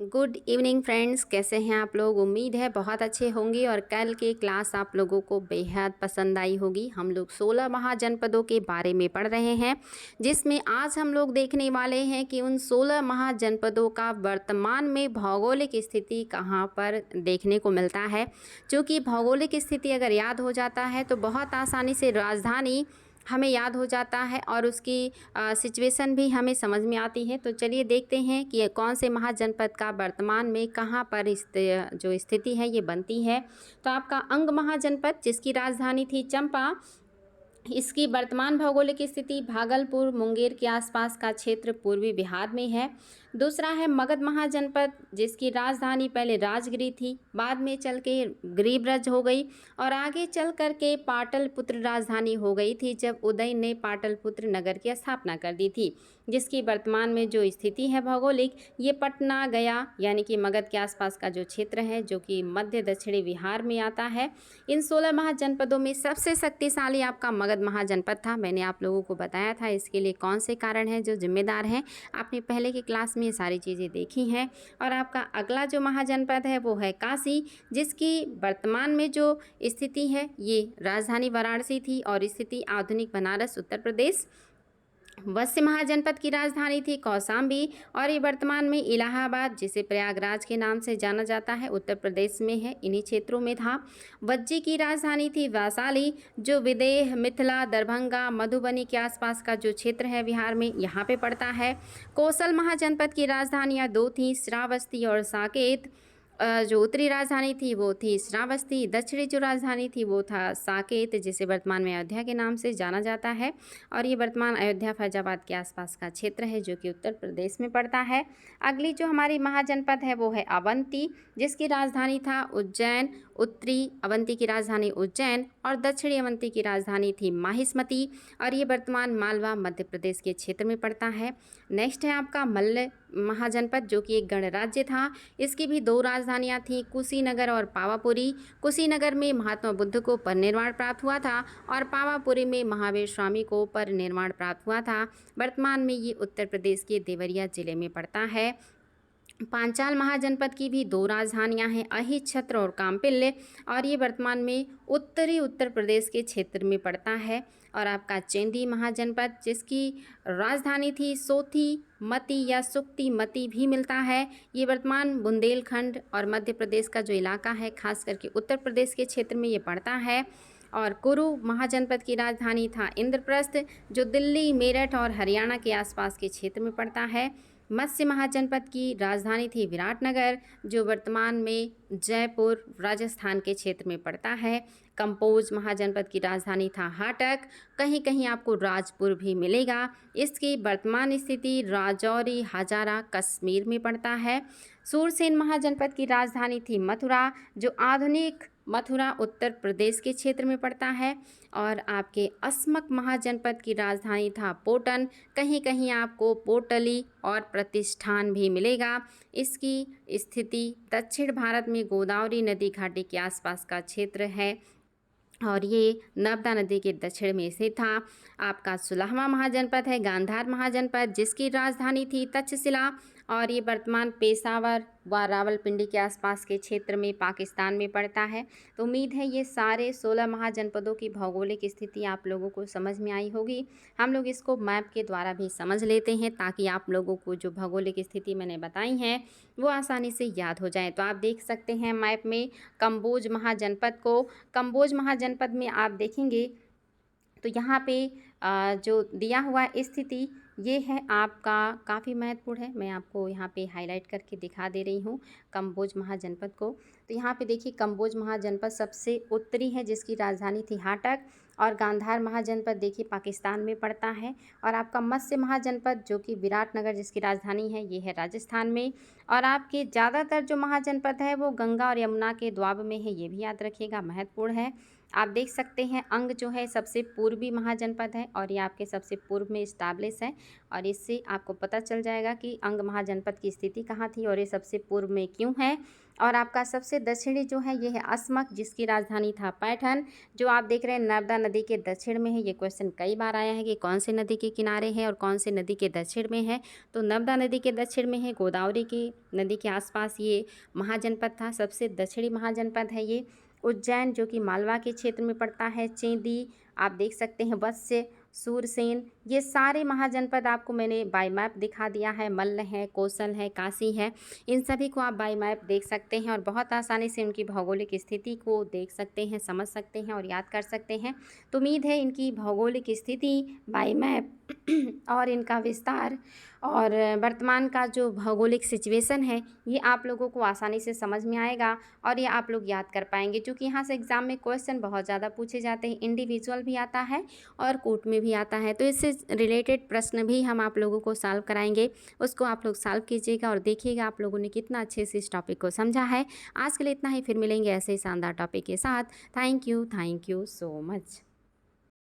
Good evening friends, कैसे हैं आप लोग। उम्मीद है बहुत अच्छे होंगे और कल की क्लास आप लोगों को बेहद पसंद आई होगी। हम लोग 16 महाजनपदों के बारे में पढ़ रहे हैं, जिसमें आज हम लोग देखने वाले हैं कि उन 16 महाजनपदों का वर्तमान में भौगोलिक स्थिति कहाँ पर देखने को मिलता है। क्योंकि भौगोलिक स्थिति अगर याद हो जाता है तो बहुत आसानी से राजधानी हमें याद हो जाता है और उसकी सिचुएशन भी हमें समझ में आती है। तो चलिए देखते हैं कि कौन से महाजनपद का वर्तमान में कहाँ पर जो स्थिति है ये बनती है। तो आपका अंग महाजनपद, जिसकी राजधानी थी चंपा, इसकी वर्तमान भौगोलिक स्थिति भागलपुर मुंगेर के आसपास का क्षेत्र पूर्वी बिहार में है। दूसरा है मगध महाजनपद, जिसकी राजधानी पहले राजगिरी थी, बाद में चल के गिरिब्रज हो गई और आगे चल कर के पाटलिपुत्र राजधानी हो गई थी जब उदय ने पाटलिपुत्र नगर की स्थापना कर दी थी। जिसकी वर्तमान में जो स्थिति है भौगोलिक, ये पटना गया यानी कि मगध के आसपास का जो क्षेत्र है जो कि मध्य दक्षिणी बिहार में आता है। इन 16 महाजनपदों में सबसे शक्तिशाली आपका मगध महाजनपद था। मैंने आप लोगों को बताया था इसके लिए कौन से कारण हैं जो जिम्मेदार हैं। आपने पहले की क्लास में ये सारी चीज़ें देखी हैं। और आपका अगला जो महाजनपद है वो है काशी, जिसकी वर्तमान में जो स्थिति है ये राजधानी वाराणसी थी और स्थिति आधुनिक बनारस उत्तर प्रदेश। वश्य महाजनपद की राजधानी थी कौशाम्बी और ये वर्तमान में इलाहाबाद, जिसे प्रयागराज के नाम से जाना जाता है, उत्तर प्रदेश में है, इन्हीं क्षेत्रों में था। वज्जी की राजधानी थी वैशाली, जो विदेह, मिथिला, दरभंगा, मधुबनी के आसपास का जो क्षेत्र है बिहार में, यहाँ पे पड़ता है। कौशल महाजनपद की राजधानियाँ दो थीं, श्रावस्ती और साकेत। जो उत्तरी राजधानी थी वो थी श्रावस्ती, दक्षिणी जो राजधानी थी वो था साकेत, जिसे वर्तमान में अयोध्या के नाम से जाना जाता है। और ये वर्तमान अयोध्या फैजाबाद के आसपास का क्षेत्र है जो कि उत्तर प्रदेश में पड़ता है। अगली जो हमारी महाजनपद है वो है अवंती, जिसकी राजधानी था उज्जैन। उत्तरी अवंती की राजधानी उज्जैन और दक्षिणी अवंती की राजधानी थी माहिष्मती और ये वर्तमान मालवा मध्य प्रदेश के क्षेत्र में पड़ता है। नेक्स्ट है आपका मल्ल महाजनपद, जो कि एक गणराज्य था। इसकी भी दो राजधानियां थीं, कुशीनगर और पावापुरी। कुशीनगर में महात्मा बुद्ध को परिनिर्वाण प्राप्त हुआ था और पावापुरी में महावीर स्वामी को परिनिर्वाण प्राप्त हुआ था। वर्तमान में ये उत्तर प्रदेश के देवरिया जिले में पड़ता है। पांचाल महाजनपद की भी दो राजधानियां हैं, अहिच्छत्र और काम्पिल्य, और ये वर्तमान में उत्तरी उत्तर प्रदेश के क्षेत्र में पड़ता है। और आपका चेंदी महाजनपद, जिसकी राजधानी थी सोथी मती या सुक्ति मती भी मिलता है, ये वर्तमान बुंदेलखंड और मध्य प्रदेश का जो इलाका है, खास करके उत्तर प्रदेश के क्षेत्र में ये पड़ता है। और कुरु महाजनपद की राजधानी था इंद्रप्रस्थ, जो दिल्ली, मेरठ और हरियाणा के आसपास के क्षेत्र में पड़ता है। मत्स्य महाजनपद की राजधानी थी विराटनगर, जो वर्तमान में जयपुर राजस्थान के क्षेत्र में पड़ता है। कंपोज महाजनपद की राजधानी था हाटक, कहीं कहीं आपको राजपुर भी मिलेगा। इसकी वर्तमान स्थिति राजौरी हजारा कश्मीर में पड़ता है। सूरसेन महाजनपद की राजधानी थी मथुरा, जो आधुनिक मथुरा उत्तर प्रदेश के क्षेत्र में पड़ता है। और आपके अस्मक महाजनपद की राजधानी था पोटन, कहीं कहीं आपको पोटली और प्रतिष्ठान भी मिलेगा। इसकी स्थिति दक्षिण भारत में गोदावरी नदी घाटी के आसपास का क्षेत्र है और ये नर्मदा नदी के दक्षिण में स्थित था। आपका 16वां महाजनपद है गांधार महाजनपद, जिसकी राजधानी थी तक्षशिला और ये वर्तमान पेशावर व रावलपिंडी के आसपास के क्षेत्र में पाकिस्तान में पड़ता है। तो उम्मीद है ये सारे 16 महाजनपदों की भौगोलिक स्थिति आप लोगों को समझ में आई होगी। हम लोग इसको मैप के द्वारा भी समझ लेते हैं ताकि आप लोगों को जो भौगोलिक स्थिति मैंने बताई हैं वो आसानी से याद हो जाए। तो आप देख सकते हैं मैप में कम्बोज महाजनपद को। कम्बोज महाजनपद में आप देखेंगे तो यहाँ पे जो दिया हुआ स्थिति ये है आपका, काफ़ी महत्वपूर्ण है। मैं आपको यहाँ पे हाईलाइट करके दिखा दे रही हूँ कम्बोज महाजनपद को। तो यहाँ पे देखिए कम्बोज महाजनपद सबसे उत्तरी है, जिसकी राजधानी थी हाटक। और गांधार महाजनपद देखिए पाकिस्तान में पड़ता है। और आपका मत्स्य महाजनपद, जो कि विराटनगर जिसकी राजधानी है, ये है राजस्थान में। और आपके ज़्यादातर जो महाजनपद है वो गंगा और यमुना के द्वाब में है, ये भी याद रखिएगा, महत्वपूर्ण है। आप देख सकते हैं अंग जो है सबसे पूर्वी महाजनपद है और ये आपके सबसे पूर्व में इस्टाब्लिश है और इससे आपको पता चल जाएगा कि अंग महाजनपद की स्थिति कहाँ थी और ये सबसे पूर्व में क्यों है। और आपका सबसे दक्षिणी जो है ये है असमक, जिसकी राजधानी था पैठन, जो आप देख रहे हैं नर्मदा नदी के दक्षिण में है। ये क्वेश्चन कई बार आया है कि कौन से नदी के किनारे है और कौन से नदी के दक्षिण में है। तो नर्मदा नदी के दक्षिण में है, गोदावरी की नदी के आसपास ये महाजनपद था, सबसे दक्षिणी महाजनपद है ये। उज्जैन जो कि मालवा के क्षेत्र में पड़ता है, चेंदी आप देख सकते हैं, वत्स्य, सूरसेन, ये सारे महाजनपद आपको मैंने बाय मैप दिखा दिया है। मल्ल है, कौशल है, काशी है, इन सभी को आप बाय मैप देख सकते हैं और बहुत आसानी से उनकी भौगोलिक स्थिति को देख सकते हैं, समझ सकते हैं और याद कर सकते हैं। तो उम्मीद है इनकी भौगोलिक स्थिति, बाय मैप और इनका विस्तार और वर्तमान का जो भौगोलिक सिचुएशन है ये आप लोगों को आसानी से समझ में आएगा और ये आप लोग याद कर पाएंगे, क्योंकि यहाँ से एग्ज़ाम में क्वेश्चन बहुत ज़्यादा पूछे जाते हैं। इंडिविजुअल भी आता है और कोर्ट में भी आता है, तो इससे रिलेटेड प्रश्न भी हम आप लोगों को सॉल्व कराएंगे, उसको आप लोग सॉल्व कीजिएगा और देखिएगा आप लोगों ने कितना अच्छे से इस टॉपिक को समझा है। आज के लिए इतना ही, फिर मिलेंगे ऐसे ही शानदार टॉपिक के साथ। Thank you so much.